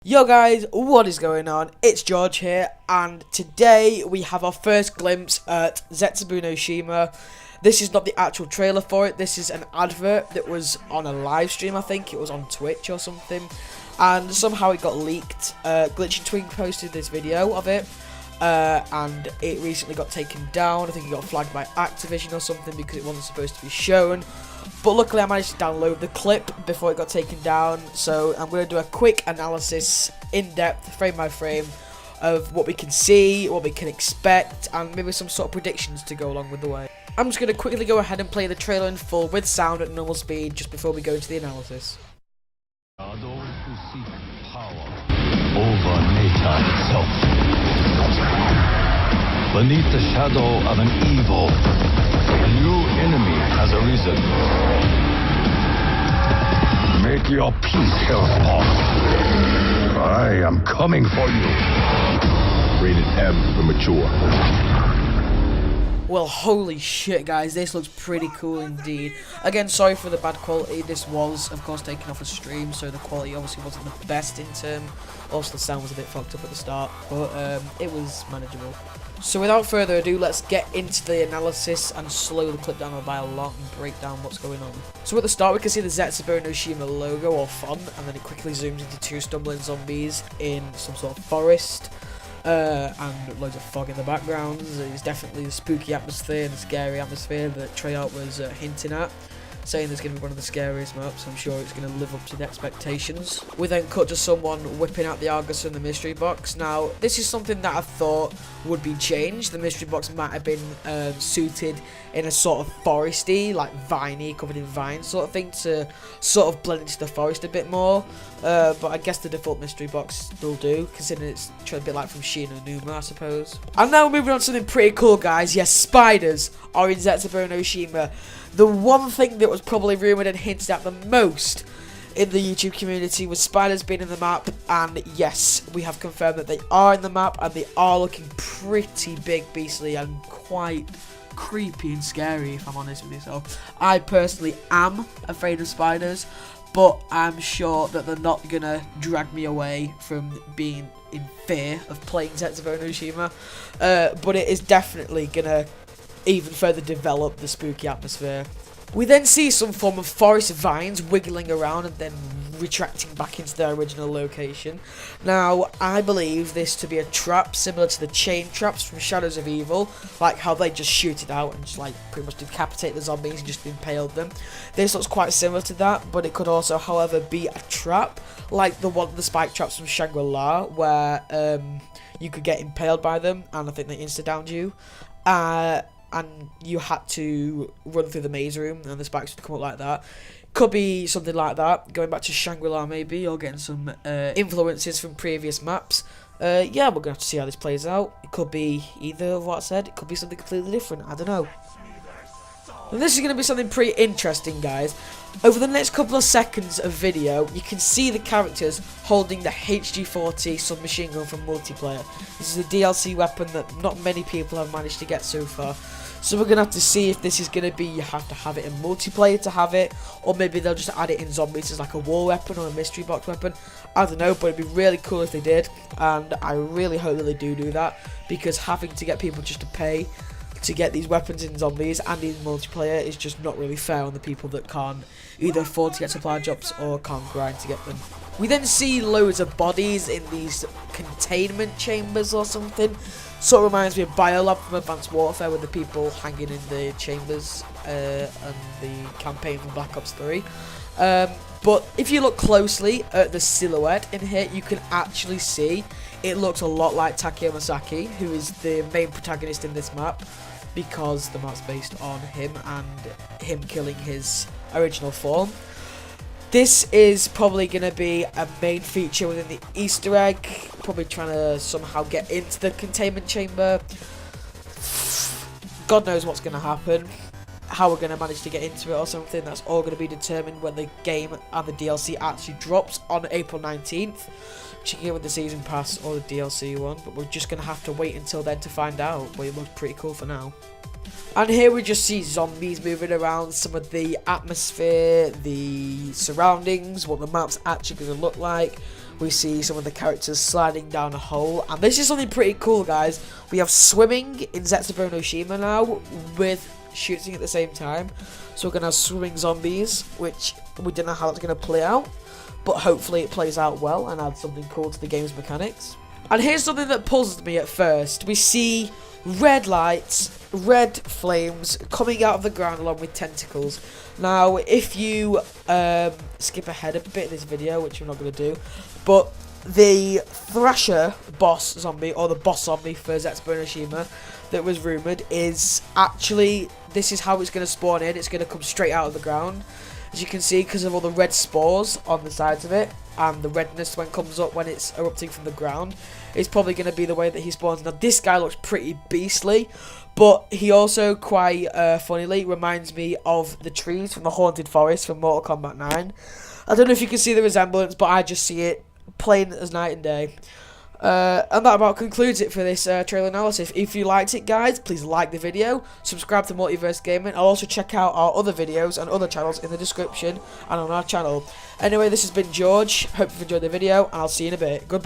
Yo guys, what is going on? It's George here, and today we have our first glimpse at Zetsubou no Shima. This is not the actual trailer for it, this is an advert that was on a live stream, I think it was on Twitch or something, and somehow it got leaked. Glitching Twink posted this video of it, and it recently got taken down. I think it got flagged by Activision or something because it wasn't supposed to be shown. But luckily I managed to download the clip before it got taken down, so I'm going to do a quick analysis, in depth, frame by frame, of what we can see, what we can expect, and maybe some sort of predictions to go along with the way. I'm just going to quickly go ahead and play the trailer in full with sound at normal speed just before we go into the analysis. Are those who seek power over nature itself. Beneath the shadow of an evil, a new enemy has arisen. Make your peace, Hellspawn. I am coming for you. Rated M for mature. Well, holy shit, guys, this looks pretty cool indeed. Again, sorry for the bad quality. This was, of course, taken off a stream, so the quality obviously wasn't the best in term. Also, the sound was a bit fucked up at the start, but it was manageable. So without further ado, let's get into the analysis and slow the clip down by a lot and break down what's going on. So at the start, we can see the Zetsubou no Shima logo or font, and then it quickly zooms into two stumbling zombies in some sort of forest. And loads of fog in the background. It's definitely the spooky atmosphere and the scary atmosphere that Treyarch was hinting at, saying there's going to be one of the scariest maps. I'm sure it's going to live up to the expectations. We then cut to someone whipping out the Argus from the mystery box. Now, this is something that I thought would be changed. The mystery box might have been suited in a sort of foresty, like viney, covered in vines sort of thing, to sort of blend into the forest a bit more. But I guess the default mystery box will do, considering it's a bit like from Shima and Numa, I suppose. And now we're moving on to something pretty cool, guys. Yes, spiders are in Zetsubou no Shima. The one thing that was probably rumoured and hinted at the most in the YouTube community was spiders being in the map, and yes, we have confirmed that they are in the map, and they are looking pretty big, beastly, and quite creepy and scary, if I'm honest with yourself. I personally am afraid of spiders, but I'm sure that they're not gonna drag me away from being in fear of playing Zetsubou no Shima, but it is definitely gonna even further develop the spooky atmosphere. We then see some form of forest vines wiggling around and then retracting back into their original location. Now, I believe this to be a trap similar to the chain traps from Shadows of Evil, like how they just shoot it out and just like pretty much decapitate the zombies and just impaled them. This looks quite similar to that, but it could also, however, be a trap like the spike traps from Shangri-La, where you could get impaled by them and I think they insta-downed you. And you had to run through the maze room and the spikes would come up like that. Could be something like that, going back to Shangri-La maybe, or getting some influences from previous maps. Yeah, we're going to have to see how this plays out. It could be either of what I said, it could be something completely different, I don't know. And this is going to be something pretty interesting, guys. Over the next couple of seconds of video, you can see the characters holding the HG-40 submachine gun from Multiplayer. This is a DLC weapon that not many people have managed to get so far. So we're going to have to see if this is going to be you have to have it in Multiplayer to have it, or maybe they'll just add it in Zombies as like a wall weapon or a mystery box weapon. I don't know, but it'd be really cool if they did, and I really hope that they do that, because having to get people just to pay to get these weapons in Zombies and in Multiplayer is just not really fair on the people that can't either afford to get supply drops or can't grind to get them. We then see loads of bodies in these containment chambers or something. Sort of reminds me of Biolab from Advanced Warfare, with the people hanging in the chambers and the campaign from Black Ops 3. But if you look closely at the silhouette in here, you can actually see it looks a lot like Takeo Masaki, who is the main protagonist in this map, because the map's based on him and him killing his original form. This is probably going to be a main feature within the Easter egg, probably trying to somehow get into the containment chamber. God knows what's going to happen, how we're going to manage to get into it or something. That's all going to be determined when the game and the DLC actually drops on April 19th. Which you can get with the Season Pass or the DLC one, but we're just going to have to wait until then to find out, but it looks pretty cool for now. And here we just see zombies moving around, some of the atmosphere, the surroundings, what the map's actually going to look like. we see some of the characters sliding down a hole, and this is something pretty cool, guys. We have swimming in Zetsubou no Shima now with shooting at the same time, so we're gonna have swimming zombies, which we don't know how it's gonna play out, but hopefully it plays out well and adds something cool to the game's mechanics. And here's something that puzzled me at first. We see red lights, red flames coming out of the ground along with tentacles. Now, if you skip ahead a bit in this video, which I'm not going to do, but the Thrasher boss zombie, or the boss zombie for Zetsubou no Shima that was rumoured, is actually, this is how it's going to spawn in. It's going to come straight out of the ground, as you can see, because of all the red spores on the sides of it, and the redness when it comes up when it's erupting from the ground. It's probably going to be the way that he spawns. Now, this guy looks pretty beastly, but he also, quite funnily, reminds me of the trees from the Haunted Forest from Mortal Kombat 9. I don't know if you can see the resemblance, but I just see it plain as night and day. And that about concludes it for this trailer analysis. If you liked it, guys, please like the video, subscribe to Multiverse Gaming. I'll also check out our other videos and other channels in the description and on our channel. Anyway, this has been George. Hope you've enjoyed the video, and I'll see you in a bit. Goodbye.